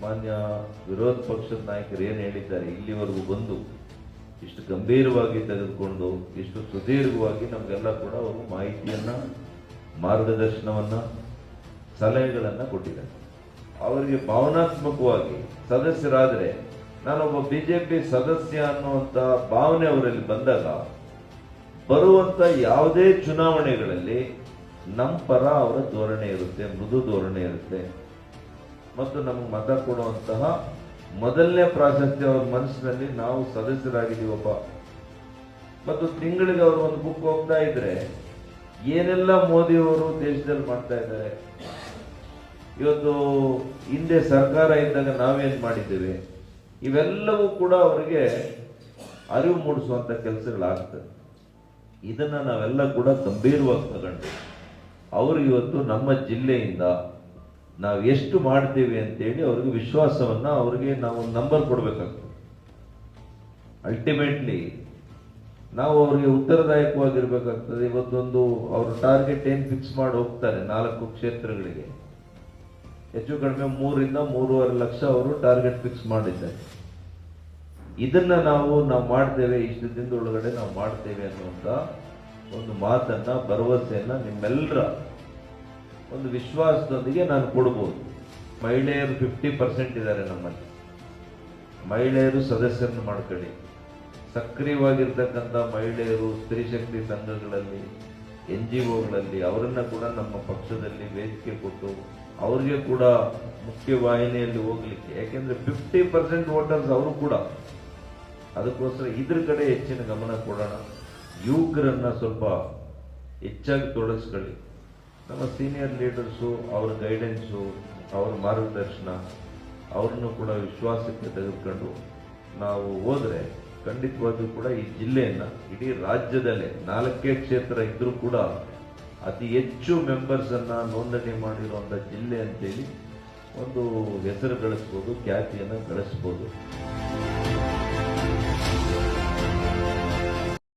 ಮಾನ್ಯ ವಿರೋಧ ಪಕ್ಷದ ನಾಯಕರು ಏನು ಹೇಳಿದ್ದಾರೆ, ಇಲ್ಲಿವರೆಗೂ ಬಂದು ಇಷ್ಟು ಗಂಭೀರವಾಗಿ ತೆಗೆದುಕೊಂಡು ಇಷ್ಟು ಸುದೀರ್ಘವಾಗಿ ನಮಗೆಲ್ಲ ಕೂಡ ಅವರು ಮಾಹಿತಿಯನ್ನ, ಮಾರ್ಗದರ್ಶನವನ್ನ, ಸಲಹೆಗಳನ್ನ ಕೊಟ್ಟಿದ್ದಾರೆ. ಅವರಿಗೆ ಭಾವನಾತ್ಮಕವಾಗಿ ಸದಸ್ಯರಾದರೆ, ನಾನೊಬ್ಬ ಬಿಜೆಪಿ ಸದಸ್ಯ ಅನ್ನುವಂತ ಭಾವನೆ ಅವರಲ್ಲಿ ಬಂದಾಗ ಬರುವಂತ ಯಾವುದೇ ಚುನಾವಣೆಗಳಲ್ಲಿ ನಮ್ಮ ಪರ ಅವರ ಧೋರಣೆ ಇರುತ್ತೆ, ಮೃದು ಧೋರಣೆ ಇರುತ್ತೆ. ಮತ್ತು ನಮಗೆ ಮತ ಕೊಡುವಂತಹ ಮೊದಲನೇ ಪ್ರಾಶಸ್ತ್ಯ ಅವ್ರ ಮನಸ್ಸಿನಲ್ಲಿ ನಾವು ಸದಸ್ಯರಾಗಿದ್ದೀವಪ್ಪ. ಮತ್ತು ತಿಂಗಳಿಗೆ ಅವರು ಒಂದು ಬುಕ್ ಹೋಗ್ತಾ ಇದ್ರೆ ಏನೆಲ್ಲ ಮೋದಿ ಅವರು ದೇಶದಲ್ಲಿ ಮಾಡ್ತಾ ಇದ್ದಾರೆ, ಇವತ್ತು ಹಿಂದೆ ಸರ್ಕಾರ ಇದ್ದಾಗ ನಾವೇನ್ ಮಾಡಿದ್ದೇವೆ, ಇವೆಲ್ಲವೂ ಕೂಡ ಅವರಿಗೆ ಅರಿವು ಮೂಡಿಸುವಂತ ಕೆಲಸಗಳಾಗ್ತದೆ. ಇದನ್ನ ನಾವೆಲ್ಲ ಕೂಡ ಗಂಭೀರವಾಗಿ ತಗೊಂಡು ಅವರು ಇವತ್ತು ನಮ್ಮ ಜಿಲ್ಲೆಯಿಂದ ನಾವು ಎಷ್ಟು ಮಾಡ್ತೀವಿ ಅಂತೇಳಿ ಅವ್ರಿಗೆ ವಿಶ್ವಾಸವನ್ನ, ಅವ್ರಿಗೆ ನಾವು ನಂಬರ್ ಕೊಡ್ಬೇಕಾಗ್ತದೆ. ಅಲ್ಟಿಮೇಟ್ಲಿ ನಾವು ಅವ್ರಿಗೆ ಉತ್ತರದಾಯಕವಾಗಿರ್ಬೇಕಾಗ್ತದೆ. ಇವತ್ತೊಂದು ಅವರು ಟಾರ್ಗೆಟ್ ಏನ್ ಫಿಕ್ಸ್ ಮಾಡಿ ಹೋಗ್ತಾರೆ 4 ಕ್ಷೇತ್ರಗಳಿಗೆ, ಹೆಚ್ಚು ಕಡಿಮೆ 3 ರಿಂದ 3.5 ಲಕ್ಷ ಅವರು ಟಾರ್ಗೆಟ್ ಫಿಕ್ಸ್ ಮಾಡಿದ್ದಾರೆ. ಇದನ್ನ ನಾವು ಮಾಡ್ತೇವೆ, ಇಷ್ಟು ದಿನದೊಳಗಡೆ ನಾವು ಮಾಡ್ತೇವೆ ಅನ್ನುವಂತ ಒಂದು ಮಾತನ್ನ, ಭರವಸೆಯನ್ನ ನಿಮ್ಮೆಲ್ಲರ ಒಂದು ವಿಶ್ವಾಸದೊಂದಿಗೆ ನಾನು ಕೊಡ್ಬೋದು. ಮಹಿಳೆಯರು 50% ಇದ್ದಾರೆ ನಮ್ಮಲ್ಲಿ. ಮಹಿಳೆಯರು ಸದಸ್ಯರನ್ನು ಮಾಡ್ಕೊಳ್ಳಿ. ಸಕ್ರಿಯವಾಗಿರ್ತಕ್ಕಂಥ ಮಹಿಳೆಯರು ಸ್ತ್ರೀ ಶಕ್ತಿ ಸಂಘಗಳಲ್ಲಿ, NGOಗಳಲ್ಲಿ ಅವರನ್ನ ಕೂಡ ನಮ್ಮ ಪಕ್ಷದಲ್ಲಿ ವೇದಿಕೆ ಕೊಟ್ಟು ಅವ್ರಿಗೆ ಕೂಡ ಮುಖ್ಯ ವಾಹಿನಿಯಲ್ಲಿ ಹೋಗ್ಲಿಕ್ಕೆ, ಯಾಕೆಂದ್ರೆ 50% ವೋಟರ್ಸ್ ಅವರು ಕೂಡ. ಅದಕ್ಕೋಸ್ಕರ ಇದ್ರ ಕಡೆ ಹೆಚ್ಚಿನ ಗಮನ ಕೊಡೋಣ. ಯುವಕರನ್ನ ಸ್ವಲ್ಪ ಹೆಚ್ಚಾಗಿ ತೊಡಗಿಸ್ಕೊಳ್ಳಿ. ನಮ್ಮ ಸೀನಿಯರ್ ಲೀಡರ್ಸು, ಅವರ ಗೈಡೆನ್ಸು, ಅವರ ಮಾರ್ಗದರ್ಶನ, ಅವ್ರನ್ನು ಕೂಡ ವಿಶ್ವಾಸಕ್ಕೆ ತೆಗೆದುಕೊಂಡು ನಾವು ಹೋದ್ರೆ ಖಂಡಿತವಾಗಿಯೂ ಕೂಡ ಈ ಜಿಲ್ಲೆಯನ್ನ ಇಡೀ ರಾಜ್ಯದಲ್ಲೇ 4 ಕ್ಷೇತ್ರ ಇದ್ರೂ ಕೂಡ ಅತಿ ಹೆಚ್ಚು ಮೆಂಬರ್ಸ್ ಅನ್ನ ನೋಂದಣಿ ಮಾಡಿರುವಂತ ಜಿಲ್ಲೆ ಅಂತೇಳಿ ಒಂದು ಹೆಸರು ಗಳಿಸ್ಬೋದು, ಖ್ಯಾತಿಯನ್ನ ಗಳಿಸ್ಬೋದು.